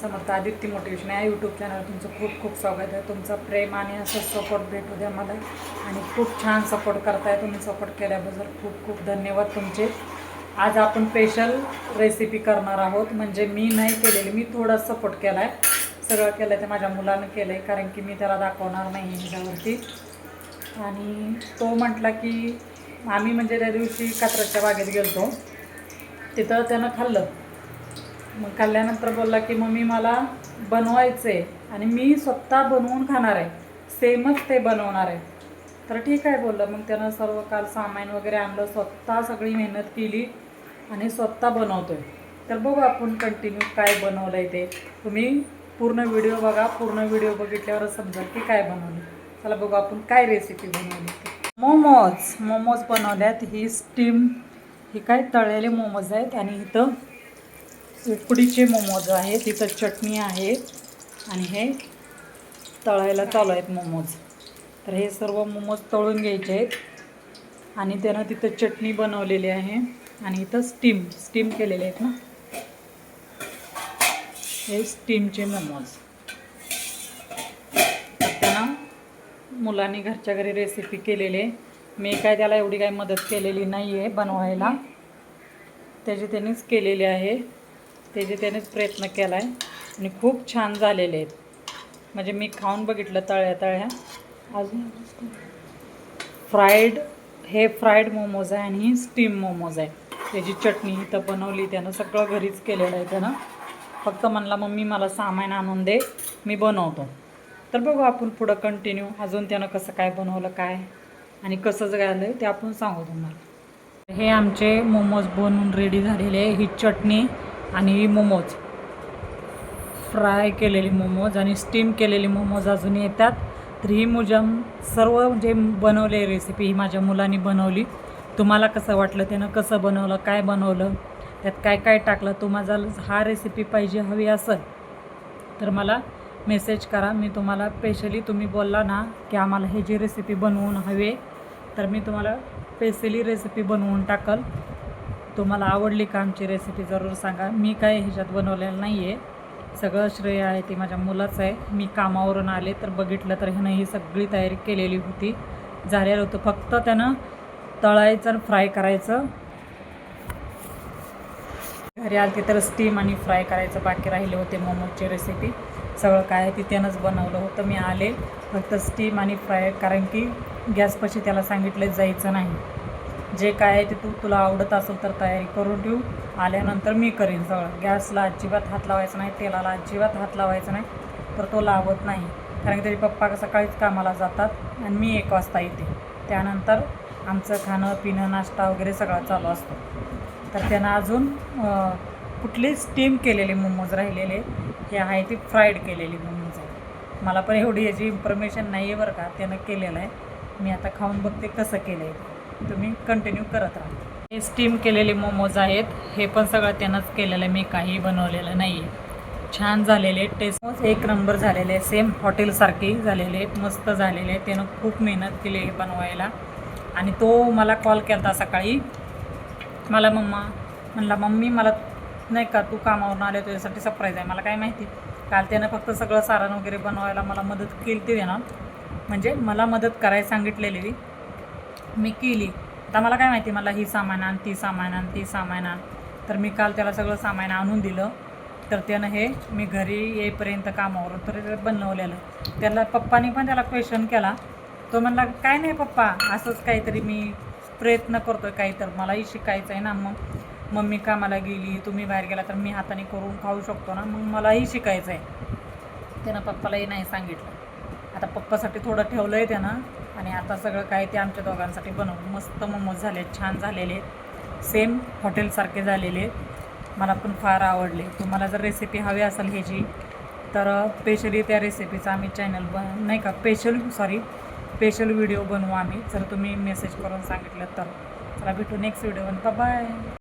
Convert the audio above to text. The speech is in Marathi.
समर्थ. आदित्य मोटिवेशन या यूट्यूब चॅनल तुमचं खूप खूप स्वागत आहे. तुमचा प्रेम आणि असं सपोर्ट भेटू द्या मला, आणि खूप छान सपोर्ट करताय तुम्ही. सपोर्ट केल्याबद्दल खूप खूप धन्यवाद तुमचे. आज आपण स्पेशल रेसिपी करणार आहोत. म्हणजे मी नाही केलेली, मी थोडा सपोर्ट केला आहे. सगळं केलं ते माझ्या मुलानं केलं आहे, कारण की मी त्याला दाखवणार नाही ह्याच्यावरती. आणि तो म्हटला की आम्ही म्हणजे त्या दिवशी कात्रजच्या बागेत गेलतो, तिथं त्यानं खाल्लं. मग खाल्ल्यानंतर बोलला की मम्मी मला बनवायचं आहे आणि मी स्वतः बनवून खाणार आहे, सेमच ते बनवणार आहे. तर ठीक आहे बोललं. मग त्यानं सर्व काल सामान वगैरे आणलं, स्वतः सगळी मेहनत केली आणि स्वतः बनवतो आहे. तर बघू आपण कंटिन्यू काय बनवलं आहे ते. तुम्ही पूर्ण व्हिडिओ बघा, पूर्ण व्हिडिओ बघितल्यावरच समजेल की काय बनवलं. चला बघू आपण काय रेसिपी बनवली. मोमोज बनवल्यात. ही स्टीम, ही काय तळलेले मोमोज आहेत. आणि इथं उकडीचे मोमोज आहेत, तिथं चटणी आहे आणि हे तळायला चालू आहेत मोमोज. तर हे सर्व मोमोज तळून घ्यायचे आहेत आणि त्यानं तिथं चटणी बनवलेली आहे आणि इथं स्टीम केलेले आहेत ना, हे स्टीमचे मोमोज. त्यानं मुलांनी घरच्या घरी रेसिपी केलेली आहे. मी काय त्याला एवढी काय मदत केलेली नाही आहे बनवायला, त्याची त्यांनीच केलेली आहे. त्यानेच प्रयत्न केला आहे आणि खूप छान झालेले आहेत. म्हणजे मी खाऊन बघितलं तळ्या अजून फ्राईड मोमोज आहे आणि ही स्टीम मोमोज आहे. त्याची चटणी इथं बनवली त्यानं, सगळं घरीच केलेलं आहे त्यानं. फक्त म्हणला मम्मी मला सामान आणून दे, मी बनवतो. तर बघू आपण पुढं कंटिन्यू अजून त्यानं कसं काय बनवलं काय आणि कसं झालं ते आपण सांगू तुम्हाला. हे आमचे मोमोज बनवून रेडी झालेले आहे. ही चटणी आणि ही मोमोज, फ्राय केलेली मोमोज आणि स्टीम केलेली मोमोज अजून येतात. तर ही सर्व जे बनवले रेसिपी ही माझ्या मुलांनी बनवली. तुम्हाला कसं वाटलं, त्यानं कसं बनवलं, काय बनवलं, त्यात काय काय टाकलं, तुम्हाला हा रेसिपी पाहिजे हवी असेल तर मला मेसेज करा. मी तुम्हाला स्पेशली, तुम्ही बोलला ना की आम्हाला हे जी रेसिपी बनवून हवी, तर मी तुम्हाला स्पेशली रेसिपी बनवून टाकल. तुम्हाला आवडली का आमची रेसिपी जरूर सांगा. मी काय ह्याच्यात बनवलेलं नाही आहे, सगळं श्रेय आहे ते माझ्या मुलाचं आहे. मी कामावरून आले तर बघितलं तर ह्यानं ही सगळी तयारी केलेली होती, झालेलं होतं. फक्त त्यानं तळायचं आणि फ्राय करायचं. घरी आलते तर स्टीम आणि फ्राय करायचं बाकी राहिले होते. मोमोजची रेसिपी सगळं काय आहे ते त्यानंच बनवलं होतं. मी आले फक्त स्टीम आणि फ्राय, कारण की गॅसपाशी त्याला सांगितलं जायचं नाही. जे काय आहे ते तुला आवडत असेल तर तयारी करून ठेवू, आल्यानंतर मी करीन सगळं. गॅसला अजिबात हात लावायचा नाही, तेलाला अजिबात हात लावायचा नाही, तर तो लावत नाही. कारण की त्याचे पप्पा सकाळीच कामाला जातात आणि मी 1 वाजता येते. त्यानंतर आमचं खाणं पिणं नाश्ता वगैरे सगळा चालू असतो. तर त्यानं अजून कुठली स्टीम केलेले मोमोज राहिलेले, हे आहे ती फ्राईड केलेली मोमोज आहे. मला पण एवढी याची इन्फॉर्मेशन नाही आहे बरं का, त्यानं केलेलं आहे. मी आता खाऊन बघते कसं केलं आहे, तुम्ही कंटिन्यू करत राहा. हे स्टीम केलेले मोमोज आहेत, हे पण सगळं त्यानंच केलेलं आहे, मी काही बनवलेलं नाही आहे. छान झालेले, टेस्ट 1 नंबर झालेले, सेम हॉटेलसारखे झालेले, मस्त झालेले. त्यानं खूप मेहनत केली आहे बनवायला. आणि तो मला कॉल केला होता सकाळी, मला म्हणला मम्मी मला नाही का तू कामावरून आले, तुझ्यासाठी सरप्राईज आहे. मला काय माहिती, काल त्यानं फक्त सगळं सारण वगैरे बनवायला मला मदत केली ते ना, म्हणजे मला मदत करायला सांगितलेली, मी केली. आता मला काय माहिती, मला ही सामान आण, ती सामान आण, ती सामान आण. तर मी काल त्याला सगळं सामान आणून दिलं. तर त्यानं हे मी घरी येईपर्यंत कामावरून तर बनवलेलं. त्याला पप्पानी पण त्याला क्वेश्चन केला. तो म्हणला काय नाही पप्पा, असंच काहीतरी मी प्रयत्न करतो आहे, काही तर मलाही शिकायचं आहे ना. मग मम्मी कामाला गेली, तुम्ही बाहेर गेला तर मी हाताने करून खाऊ शकतो ना, मग मलाही शिकायचं आहे. त्यानं पप्पालाही नाही सांगितलं. आता पप्पासाठी थोडं ठेवलं आहे त्यानं. आणि आता सगळं काय ते आमच्या दोघांसाठी बनवून मस्त मोमोज झाले, छान झालेले, सेम हॉटेलसारखे झालेले. मला पण फार आवडले. तुम्हाला जर रेसिपी हवी असेल ह्याची तर स्पेशली त्या रेसिपीचा आम्ही चॅनल नाही का स्पेशल व्हिडिओ बनवू आम्ही, जर तुम्ही मेसेज करून सांगितलं तर. चला भेटू नेक्स्ट व्हिडिओ. बाय.